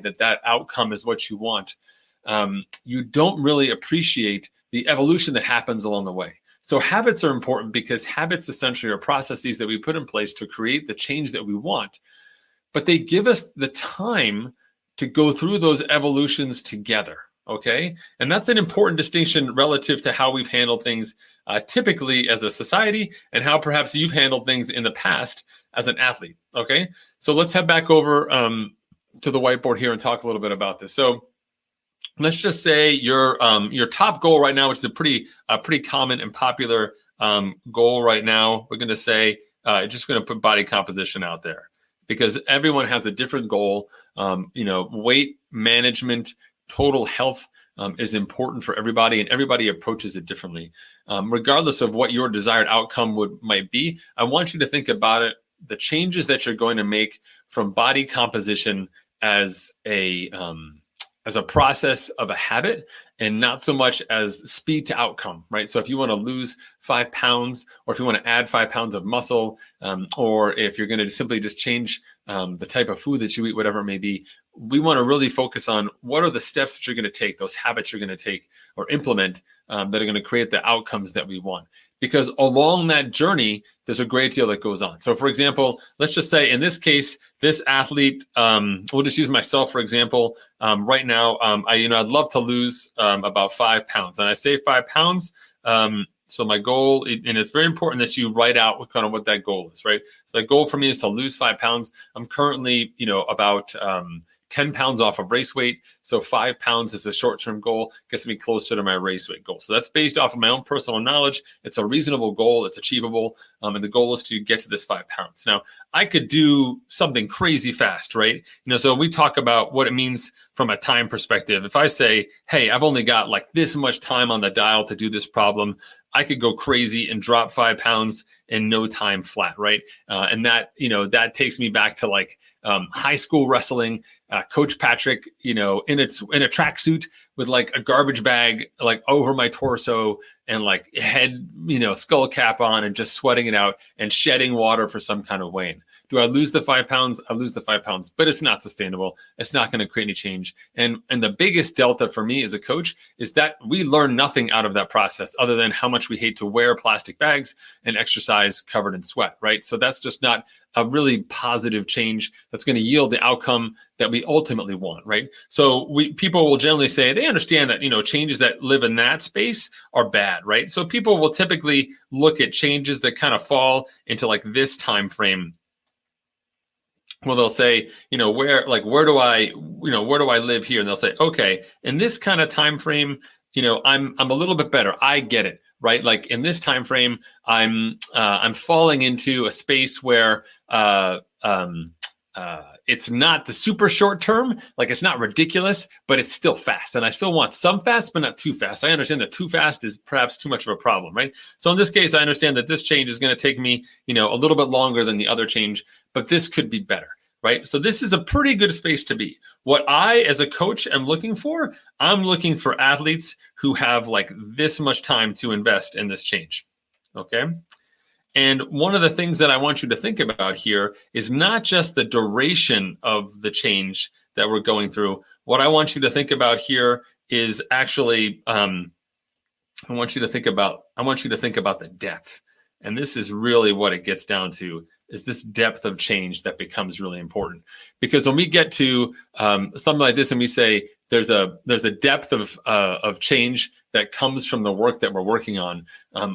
that outcome is what you want, you don't really appreciate the evolution that happens along the way. So habits are important because habits essentially are processes that we put in place to create the change that we want, but they give us the time to go through those evolutions together. Okay. And that's an important distinction relative to how we've handled things typically as a society and how perhaps you've handled things in the past as an athlete. Okay. So let's head back over to the whiteboard here and talk a little bit about this. So let's just say your top goal right now, which is a pretty common and popular goal right now. We're going to say, just going to put body composition out there because everyone has a different goal. Weight management, total health is important for everybody, and everybody approaches it differently. Regardless of what your desired outcome might be, I want you to think about it, the changes that you're going to make from body composition as a process of a habit and not so much as speed to outcome, right? So if you want to lose 5 pounds, or if you want to add 5 pounds of muscle, or if you're going to simply just change the type of food that you eat, whatever it may be, we want to really focus on what are the steps that you're going to take, those habits you're going to take or implement that are going to create the outcomes that we want. Because along that journey, there's a great deal that goes on. So for example, let's just say in this case, this athlete, we'll just use myself, for example, right now, I'd love to lose about 5 pounds. And I say 5 pounds, so my goal, and it's very important that you write out what that goal is, right? So the goal for me is to lose 5 pounds. I'm currently, about 10 pounds off of race weight. So 5 pounds is a short-term goal, gets me closer to my race weight goal. So that's based off of my own personal knowledge. It's a reasonable goal. It's achievable. And the goal is to get to this 5 pounds. Now, I could do something crazy fast, right? So we talk about what it means from a time perspective. If I say, hey, I've only got like this much time on the dial to do this problem, I could go crazy and drop 5 pounds in no time flat, right? And that, that takes me back to like high school wrestling. Coach Patrick, in a tracksuit with like a garbage bag like over my torso and like head, skull cap on and just sweating it out and shedding water for some kind of weigh-in. Do I lose the 5 pounds? I lose the 5 pounds, but it's not sustainable. It's not going to create any change. And the biggest delta for me as a coach is that we learn nothing out of that process other than how much we hate to wear plastic bags and exercise covered in sweat, right? So that's just not a really positive change that's going to yield the outcome that we ultimately want, right? So people will generally say they understand that, changes that live in that space are bad, right? So people will typically look at changes that kind of fall into like this time frame. Well, they'll say, where do I live here? And they'll say, okay, in this kind of time frame, I'm a little bit better. I get it, right? Like in this time frame, I'm falling into a space where it's not the super short term, like it's not ridiculous, but it's still fast. And I still want some fast, but not too fast. I understand that too fast is perhaps too much of a problem, right? So in this case, I understand that this change is going to take me, a little bit longer than the other change, but this could be better, right? So this is a pretty good space to be. What I, as a coach, am looking for, I'm looking for athletes who have like this much time to invest in this change, okay? And one of the things that I want you to think about here is not just the duration of the change that we're going through. What I want you to think about here is actually, I want you to think about the depth. And this is really what it gets down to, is this depth of change that becomes really important. Because when we get to something like this and we say there's a depth of change that comes from the work that we're working on,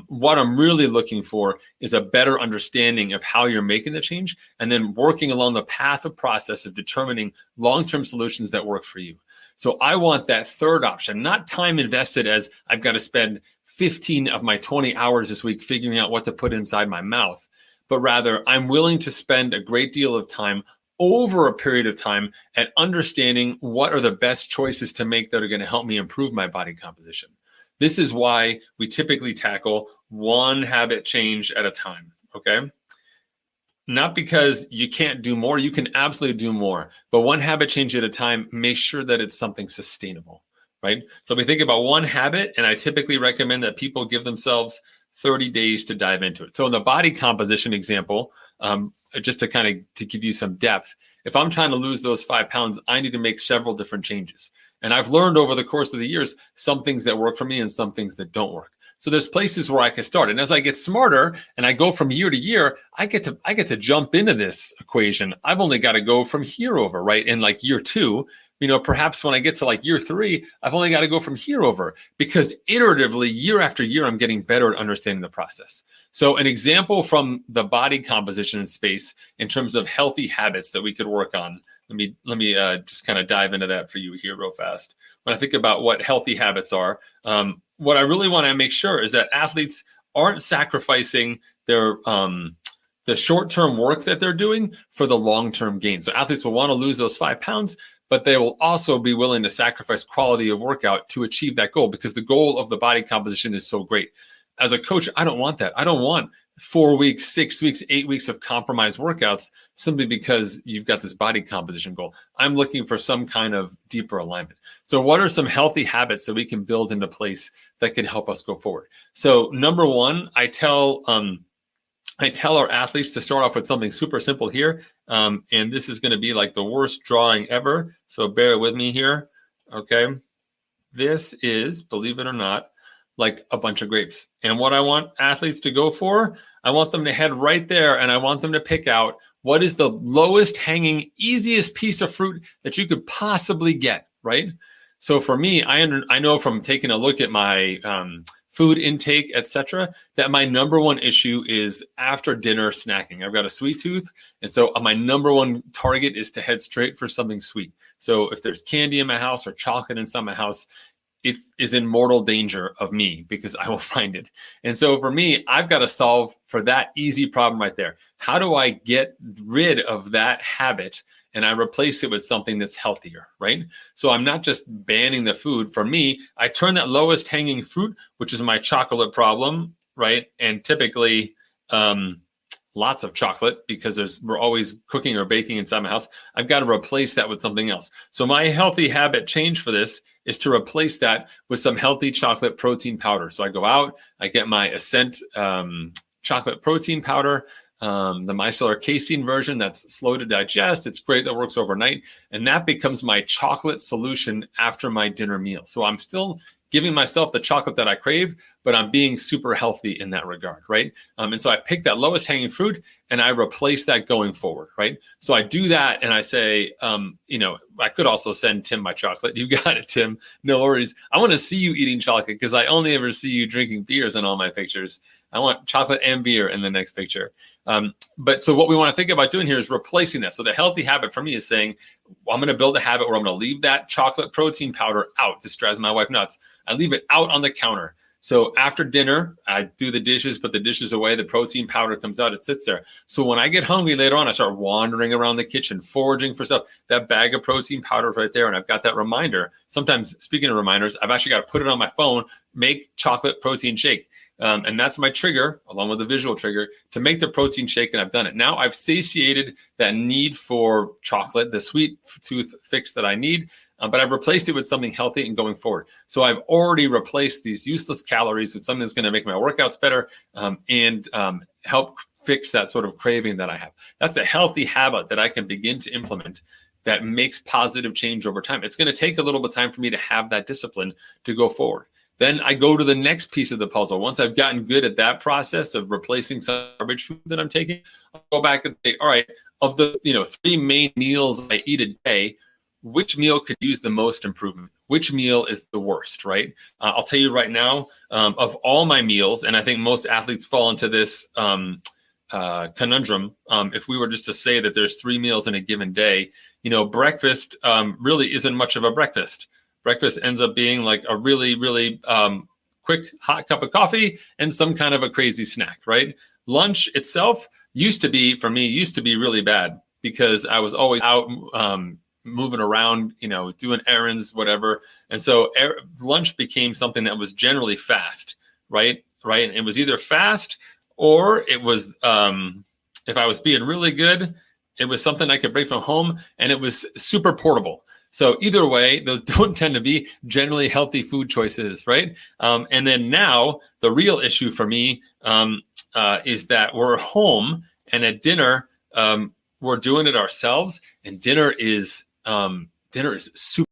what I'm really looking for is a better understanding of how you're making the change and then working along the path of process of determining long-term solutions that work for you. So I want that third option, not time invested as I've got to spend 15 of my 20 hours this week figuring out what to put inside my mouth, but rather I'm willing to spend a great deal of time over a period of time at understanding what are the best choices to make that are going to help me improve my body composition. This is why we typically tackle one habit change at a time, okay? Not because you can't do more, you can absolutely do more, but one habit change at a time, make sure that it's something sustainable, right? So we think about one habit, and I typically recommend that people give themselves 30 days to dive into it. So in the body composition example, just to give you some depth, If I'm trying to lose those 5 pounds, I need to make several different changes. And I've learned over the course of the years, some things that work for me and some things that don't work. So there's places where I can start. And as I get smarter and I go from year to year, I get to jump into this equation. I've only got to go from here over, right? In like year 2, perhaps when I get to like year 3, I've only got to go from here over, because iteratively, year after year, I'm getting better at understanding the process. So an example from the body composition space in terms of healthy habits that we could work on. Let me just kind of dive into that for you here real fast. When I think about what healthy habits are, what I really want to make sure is that athletes aren't sacrificing their the short-term work that they're doing for the long-term gain. So athletes will want to lose those 5 pounds, but they will also be willing to sacrifice quality of workout to achieve that goal, because the goal of the body composition is so great. As a coach, I don't want that. I don't want 4 weeks, 6 weeks, 8 weeks of compromised workouts simply because you've got this body composition goal. I'm looking for some kind of deeper alignment. So what are some healthy habits that we can build into place that can help us go forward? So number one, I tell our athletes to start off with something super simple here. And this is going to be like the worst drawing ever. So bear with me here. Okay. This is, believe it or not, like a bunch of grapes. And what I want athletes to go for, I want them to head right there and I want them to pick out what is the lowest hanging, easiest piece of fruit that you could possibly get, right? So for me, I know from taking a look at my food intake, etc., that my number one issue is after dinner snacking. I've got a sweet tooth. And so my number one target is to head straight for something sweet. So if there's candy in my house or chocolate inside my house, it is in mortal danger of me because I will find it. And so for me, I've got to solve for that easy problem right there. How do I get rid of that habit and I replace it with something that's healthier, right? So I'm not just banning the food. For me, I turn that lowest hanging fruit, which is my chocolate problem, right? And typically lots of chocolate because we're always cooking or baking inside my house. I've got to replace that with something else. So my healthy habit change for this is to replace that with some healthy chocolate protein powder. So I go out, I get my Ascent chocolate protein powder, the micellar casein version that's slow to digest. It's great, that works overnight. And that becomes my chocolate solution after my dinner meal. So I'm still giving myself the chocolate that I crave, but I'm being super healthy in that regard, right? And so I pick that lowest hanging fruit and I replace that going forward, right? So I do that and I say, I could also send Tim my chocolate. You got it, Tim. No worries. I want to see you eating chocolate because I only ever see you drinking beers in all my pictures. I want chocolate and beer in the next picture. But so what we want to think about doing here is replacing that. So the healthy habit for me is saying, well, I'm going to build a habit where I'm going to leave that chocolate protein powder out. This drives my wife nuts. I leave it out on the counter. So after dinner, I do the dishes, put the dishes away, the protein powder comes out, it sits there. So when I get hungry later on, I start wandering around the kitchen, foraging for stuff. That bag of protein powder is right there, and I've got that reminder. Sometimes, speaking of reminders, I've actually got to put it on my phone, make chocolate protein shake. And that's my trigger, along with the visual trigger, to make the protein shake, and I've done it. Now I've satiated that need for chocolate, the sweet tooth fix that I need, but I've replaced it with something healthy and going forward. So I've already replaced these useless calories with something that's going to make my workouts better and help fix that sort of craving that I have. That's a healthy habit that I can begin to implement that makes positive change over time. It's going to take a little bit of time for me to have that discipline to go forward. Then I go to the next piece of the puzzle. Once I've gotten good at that process of replacing some garbage food that I'm taking, I'll go back and say, all right, of the 3 main meals I eat a day, which meal could use the most improvement? Which meal is the worst, right? I'll tell you right now, of all my meals, and I think most athletes fall into this conundrum. If we were just to say that there's 3 meals in a given day, breakfast really isn't much of a breakfast. Breakfast ends up being like a really, really quick hot cup of coffee and some kind of a crazy snack, right? Lunch itself used to be really bad because I was always out moving around, doing errands, whatever. And so lunch became something that was generally fast, right? And it was either fast or it was, if I was being really good, it was something I could bring from home and it was super portable. So either way, those don't tend to be generally healthy food choices, right? And then now the real issue for me is that we're home and at dinner, we're doing it ourselves, and dinner is super